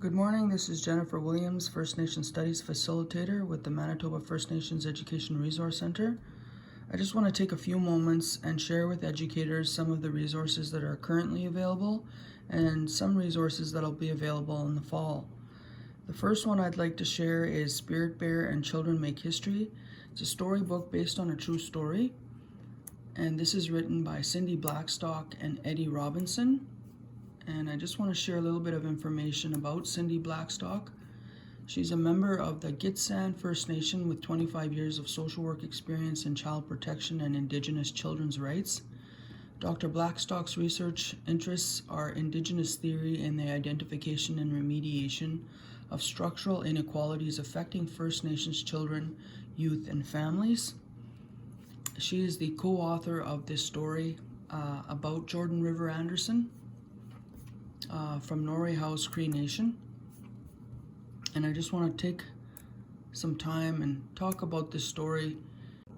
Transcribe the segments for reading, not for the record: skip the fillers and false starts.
Good morning, this is Jennifer Williams, First Nation Studies Facilitator with the Manitoba First Nations Education Resource Center. I just want to take a few moments and share with educators some of the resources that are currently available and some resources that will be available in the fall. The first one I'd like to share is Spirit Bear and Children Make History. It's a storybook based on a true story, and this is written by Cindy Blackstock and Eddie Robinson. And I just want to share a little bit of information about Cindy Blackstock. She's a member of the Gitxsan First Nation with 25 years of social work experience in child protection and Indigenous children's rights. Dr. Blackstock's research interests are Indigenous theory and the identification and remediation of structural inequalities affecting First Nations children, youth, and families. She is the co-author of this story about Jordan River Anderson, from Norway House Cree Nation. And I just want to take some time and talk about this story.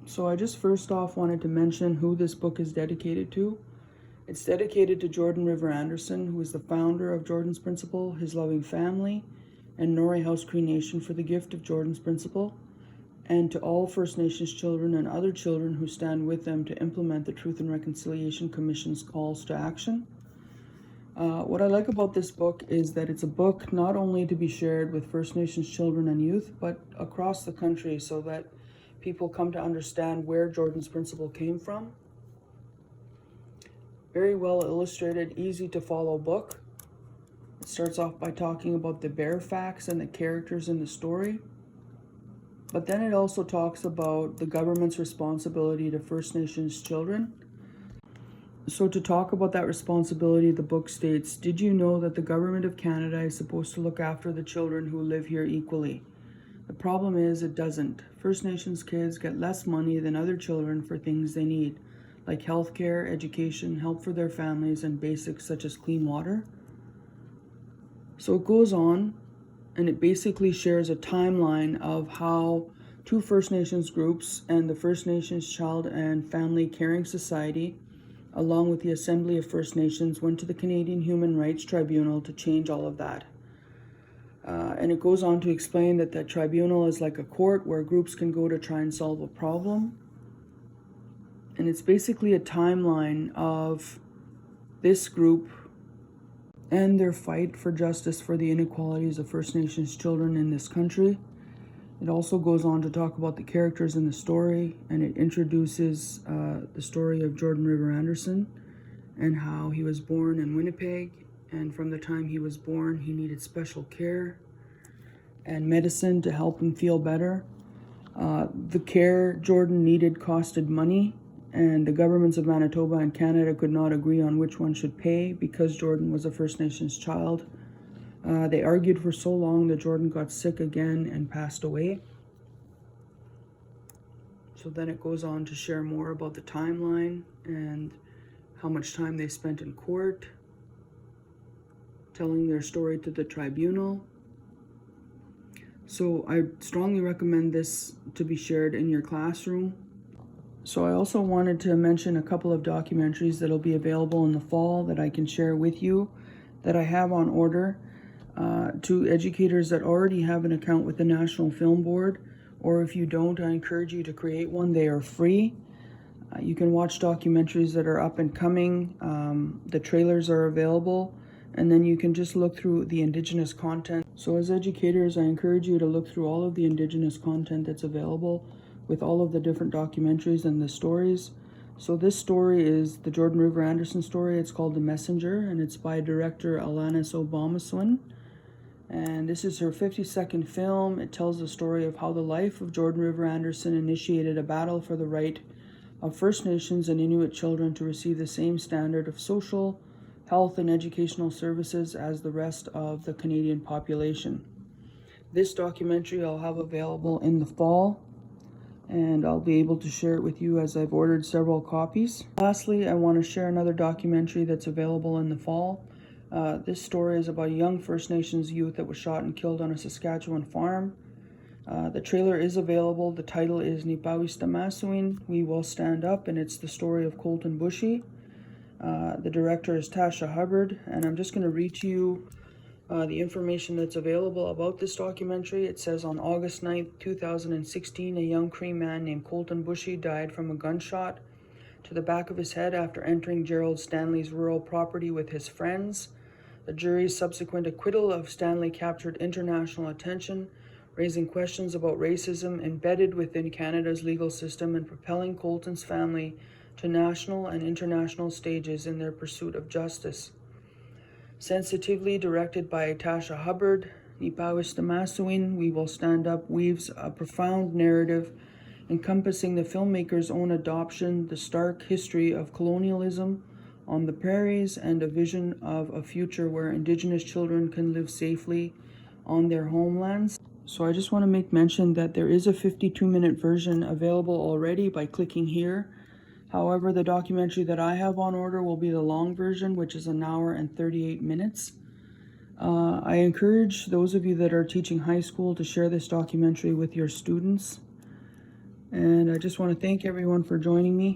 So I just first off wanted to mention who this book is dedicated to. It's dedicated to Jordan River Anderson, who is the founder of Jordan's Principle, his loving family, and Norway House Cree Nation for the gift of Jordan's Principle, and to all First Nations children and other children who stand with them to implement the Truth and Reconciliation Commission's calls to action. What I like about this book is that it's a book not only to be shared with First Nations children and youth, but across the country so that people come to understand where Jordan's Principle came from. Very well illustrated, easy to follow book. It starts off by talking about the bear facts and the characters in the story. But then it also talks about the government's responsibility to First Nations children. So to talk about that responsibility, the book states, "Did you know that the Government of Canada is supposed to look after the children who live here equally? The problem is it doesn't. First Nations kids get less money than other children for things they need, like healthcare, education, help for their families, and basics such as clean water." So it goes on, and it basically shares a timeline of how two First Nations groups and the First Nations Child and Family Caring Society, along with the Assembly of First Nations, went to the Canadian Human Rights Tribunal to change all of that. And it goes on to explain that that tribunal is like a court where groups can go to try and solve a problem. And it's basically a timeline of this group and their fight for justice for the inequalities of First Nations children in this country. It also goes on to talk about the characters in the story, and it introduces the story of Jordan River Anderson and how he was born in Winnipeg, and from the time he was born he needed special care and medicine to help him feel better. The care Jordan needed costed money, and the governments of Manitoba and Canada could not agree on which one should pay because Jordan was a First Nations child. They argued for so long that Jordan got sick again and passed away. So then it goes on to share more about the timeline and how much time they spent in court, telling their story to the tribunal. So I strongly recommend this to be shared in your classroom. So I also wanted to mention a couple of documentaries that will be available in the fall that I can share with you that I have on order. To educators that already have an account with the National Film Board, or if you don't, I encourage you to create one. They are free. You can watch documentaries that are up and coming. The trailers are available, and then you can just look through the Indigenous content. So as educators, I encourage you to look through all of the Indigenous content that's available with all of the different documentaries and the stories. So this story is the Jordan River Anderson story. It's called The Messenger, and it's by director Alanis Obamaswin. And this is her 52nd film. It tells the story of how the life of Jordan River Anderson initiated a battle for the right of First Nations and Inuit children to receive the same standard of social, health, and educational services as the rest of the Canadian population. This documentary I'll have available in the fall, and I'll be able to share it with you as I've ordered several copies. Lastly, I want to share another documentary that's available in the fall. This story is about a young First Nations youth that was shot and killed on a Saskatchewan farm. The trailer is available. The title is Nipawista Masuin, We Will Stand Up, and it's the story of Colton Bushy. The director is Tasha Hubbard, and I'm just going to read to you The information that's available about this documentary, it says on August 9th, 2016, a young Cree man named Colton Bushy died from a gunshot to the back of his head after entering Gerald Stanley's rural property with his friends. The jury's subsequent acquittal of Stanley captured international attention, raising questions about racism embedded within Canada's legal system and propelling Colton's family to national and international stages in their pursuit of justice. Sensitively directed by Tasha Hubbard, Nipawis Damasuin, We Will Stand Up weaves a profound narrative encompassing the filmmaker's own adoption, the stark history of colonialism on the prairies, and a vision of a future where Indigenous children can live safely on their homelands. So I just want to make mention that there is a 52-minute version available already by clicking here. However, the documentary that I have on order will be the long version, which is 1 hour and 38 minutes. I encourage those of you that are teaching high school to share this documentary with your students. And I just want to thank everyone for joining me.